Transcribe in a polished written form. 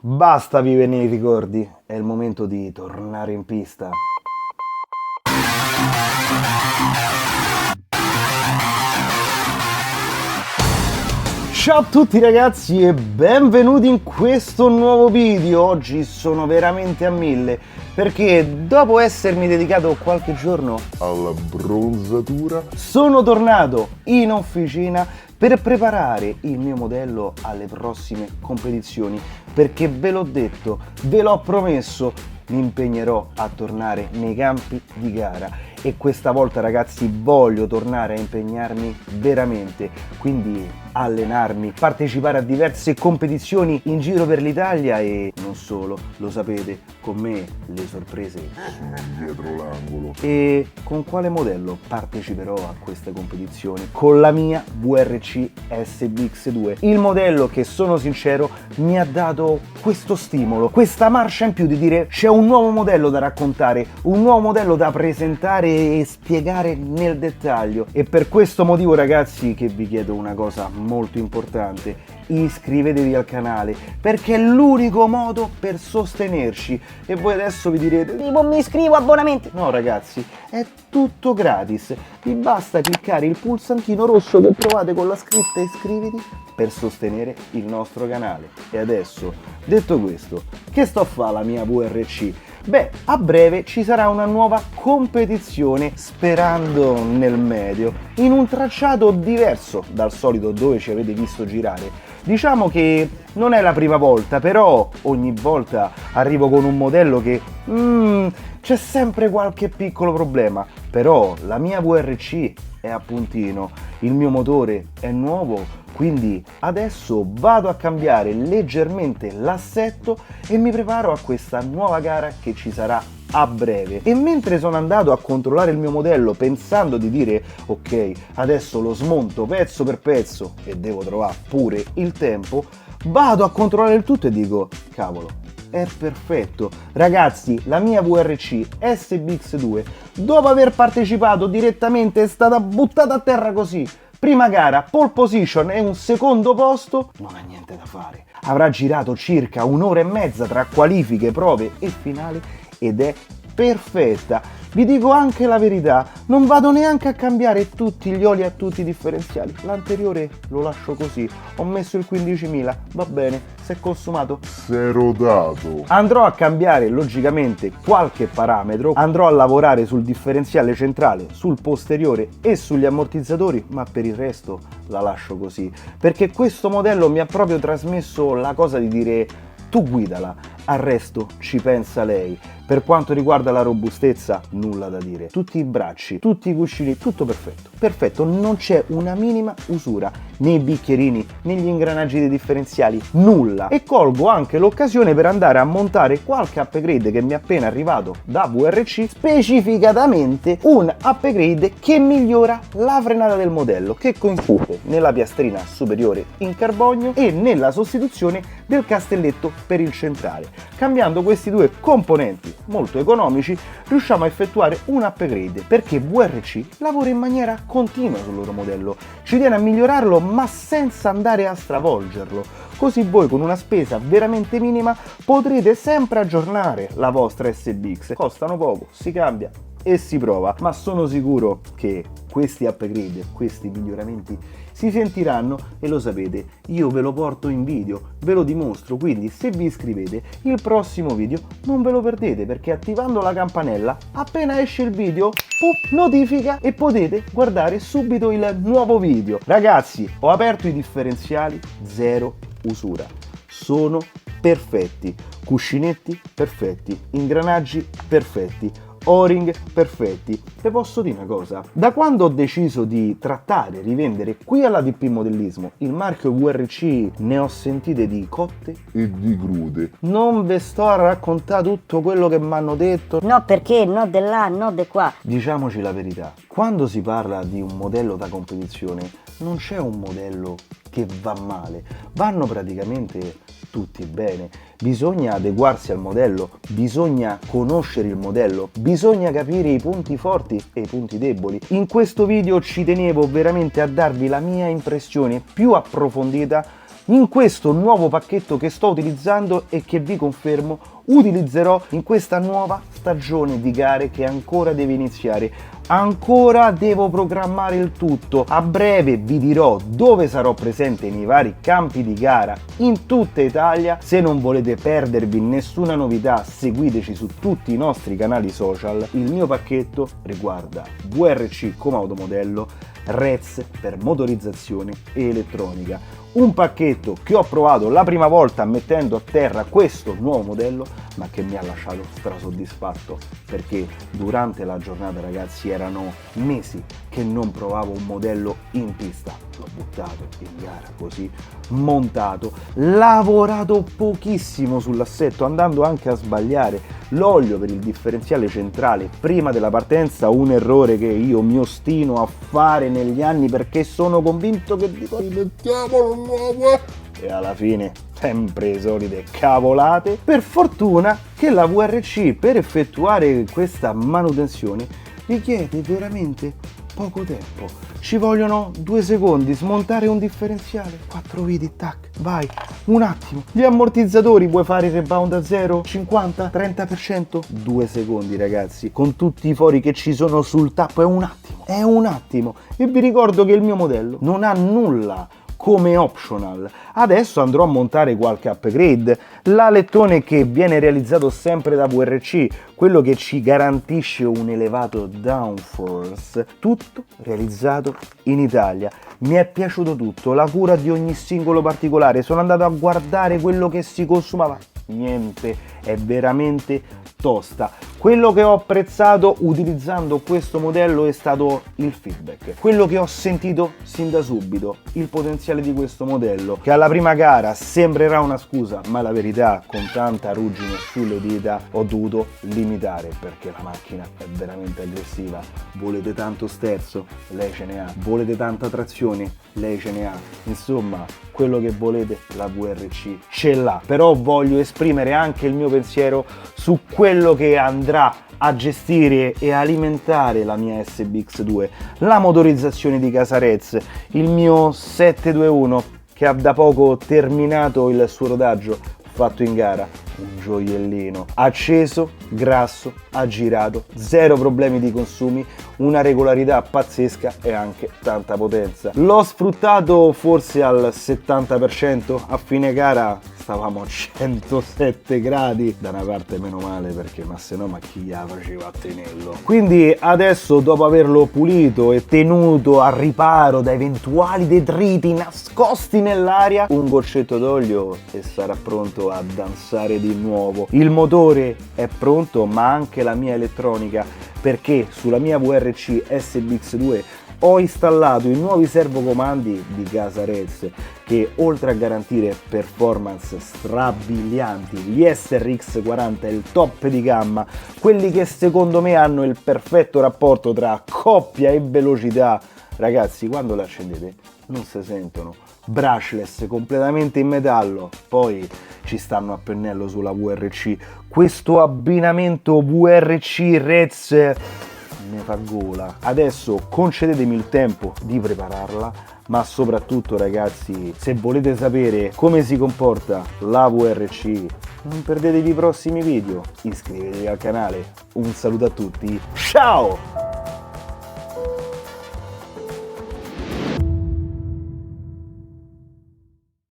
Basta vivere nei ricordi, è il momento di tornare in pista. Ciao a tutti ragazzi e benvenuti in questo nuovo video. Oggi sono veramente a 1000 perché dopo essermi dedicato qualche giorno alla bronzatura sono tornato in officina per preparare il mio modello alle prossime competizioni, perché ve l'ho detto, ve l'ho promesso, mi impegnerò a tornare nei campi di gara e questa volta ragazzi voglio tornare a impegnarmi veramente, quindi allenarmi, partecipare a diverse competizioni in giro per l'Italia e non solo, lo sapete, con me le sorprese sono dietro l'angolo. E con quale modello parteciperò a queste competizioni? Con la mia WRC SBX2, il modello che, sono sincero, mi ha dato questo stimolo, questa marcia in più di dire c'è un nuovo modello da raccontare, un nuovo modello da presentare e spiegare nel dettaglio. E per questo motivo ragazzi che vi chiedo una cosa molto importante: iscrivetevi al canale perché è l'unico modo per sostenerci. E voi adesso vi direte tipo mi iscrivo, abbonamenti. No ragazzi, è tutto gratis, vi basta cliccare il pulsantino rosso che trovate con la scritta iscriviti per sostenere il nostro canale. E adesso, detto questo, che sto a fare la mia WRC? Beh, a breve ci sarà una nuova competizione, sperando nel medio, in un tracciato diverso dal solito dove ci avete visto girare. Diciamo che non è la prima volta, però ogni volta arrivo con un modello che c'è sempre qualche piccolo problema. Però la mia WRC è a puntino, il mio motore è nuovo, quindi adesso vado a cambiare leggermente l'assetto e mi preparo a questa nuova gara che ci sarà a breve. E mentre sono andato a controllare il mio modello pensando di dire ok, adesso lo smonto pezzo per pezzo e devo trovare pure il tempo, vado a controllare il tutto e dico cavolo, è perfetto. Ragazzi, la mia WRC SBX2 dopo aver partecipato direttamente è stata buttata a terra così. Prima gara, pole position e un secondo posto, non ha niente da fare. Avrà girato circa un'ora e mezza tra qualifiche, prove e finali ed è perfetta. Vi dico anche la verità, non vado neanche a cambiare tutti gli oli a tutti i differenziali. L'anteriore lo lascio così, ho messo il 15.000, va bene, si è consumato. S'ero dato. Andrò a cambiare logicamente qualche parametro, andrò a lavorare sul differenziale centrale, sul posteriore e sugli ammortizzatori, ma per il resto la lascio così, perché questo modello mi ha proprio trasmesso la cosa di dire tu guidala, al resto ci pensa lei. Per quanto riguarda la robustezza, nulla da dire. Tutti i bracci, tutti i cuscini, tutto perfetto. Perfetto, non c'è una minima usura nei bicchierini, negli ingranaggi dei differenziali, nulla. E colgo anche l'occasione per andare a montare qualche upgrade che mi è appena arrivato da WRC, specificatamente un upgrade che migliora la frenata del modello, che consiste nella piastrina superiore in carbonio e nella sostituzione del castelletto per il centrale. Cambiando questi due componenti molto economici riusciamo a effettuare un upgrade, perché WRC lavora in maniera continua sul loro modello, ci tiene a migliorarlo ma senza andare a stravolgerlo, così voi con una spesa veramente minima potrete sempre aggiornare la vostra SBX. Costano poco, si cambia e si prova, ma sono sicuro che questi upgrade, questi miglioramenti si sentiranno e lo sapete, io ve lo porto in video, ve lo dimostro, quindi se vi iscrivete il prossimo video non ve lo perdete, perché attivando la campanella appena esce il video notifica e potete guardare subito il nuovo video. Ragazzi, ho aperto i differenziali, zero usura, sono perfetti, cuscinetti perfetti, ingranaggi perfetti, O-ring perfetti. Te posso dire una cosa? Da quando ho deciso di trattare e rivendere qui all'ADP Modellismo il marchio WRC, ne ho sentite di cotte E di crude. Non ve sto a raccontare tutto quello che mi hanno detto. No perché, no di là, no di qua. Diciamoci la verità, quando si parla di un modello da competizione non c'è un modello che va male, vanno praticamente tutti bene. Bisogna adeguarsi al modello, bisogna conoscere il modello, bisogna capire i punti forti e i punti deboli. In questo video ci tenevo veramente a darvi la mia impressione più approfondita in questo nuovo pacchetto che sto utilizzando e che vi confermo utilizzerò in questa nuova stagione di gare che ancora deve iniziare. Ancora devo programmare il tutto. A breve vi dirò dove sarò presente nei vari campi di gara in tutta Italia. Se non volete perdervi nessuna novità, seguiteci su tutti i nostri canali social. Il mio pacchetto riguarda VRC come automodello, REZ per motorizzazione e elettronica. Un pacchetto che ho provato la prima volta mettendo a terra questo nuovo modello, ma che mi ha lasciato strasoddisfatto, perché durante la giornata, ragazzi, erano mesi che non provavo un modello in pista. L'ho buttato in gara così, montato, lavorato pochissimo sull'assetto, andando anche a sbagliare l'olio per il differenziale centrale prima della partenza, un errore che io mi ostino a fare negli anni perché sono convinto che dico rimettiamolo nuovo e alla fine sempre solite cavolate. Per fortuna che la VRC per effettuare questa manutenzione richiede veramente poco tempo. Ci vogliono 2 secondi, smontare un differenziale, 4 viti, tac, vai, un attimo. Gli ammortizzatori puoi fare il rebound a 0, 50, 30%, 2 secondi ragazzi, con tutti i fori che ci sono sul tappo, è un attimo. E vi ricordo che il mio modello non ha nulla come optional. Adesso andrò a montare qualche upgrade, l'alettone che viene realizzato sempre da VRC, quello che ci garantisce un elevato downforce, tutto realizzato in Italia. Mi è piaciuto tutto, la cura di ogni singolo particolare, sono andato a guardare quello che si consumava, niente, è veramente tosta. Quello che ho apprezzato utilizzando questo modello è stato il feedback, quello che ho sentito sin da subito, il potenziale di questo modello, che alla prima gara sembrerà una scusa, ma la verità, con tanta ruggine sulle dita, ho dovuto limitare perché la macchina è veramente aggressiva. Volete tanto sterzo? Lei ce ne ha. Volete tanta trazione? Lei ce ne ha. Insomma, quello che volete la VRC ce l'ha. Però voglio esprimere anche il mio pensiero su quello che andrà a gestire e alimentare la mia SBX2, la motorizzazione di casa REZ, il mio 721 che ha da poco terminato il suo rodaggio fatto in gara, un gioiellino, acceso, grasso, aggirato, zero problemi di consumi, una regolarità pazzesca e anche tanta potenza. L'ho sfruttato forse al 70%, a fine gara stavamo a 107 gradi, da una parte meno male perché ma se no ma chi la faceva a tenerlo. Quindi adesso, dopo averlo pulito e tenuto a riparo da eventuali detriti nascosti nell'aria, un goccetto d'olio e sarà pronto a danzare di nuovo. Il motore è pronto, ma anche la mia elettronica, perché sulla mia VRC SBX2 ho installato i nuovi servocomandi di casa REZ che, oltre a garantire performance strabilianti, gli SRX40 il top di gamma, quelli che secondo me hanno il perfetto rapporto tra coppia e velocità, ragazzi, quando le accendete non si sentono, brushless, completamente in metallo. Poi ci stanno a pennello sulla VRC, questo abbinamento VRC REZ ne fa gola. Adesso concedetemi il tempo di prepararla, ma soprattutto ragazzi, se volete sapere come si comporta la VRC, non perdetevi i prossimi video, iscrivetevi al canale. Un saluto a tutti, ciao!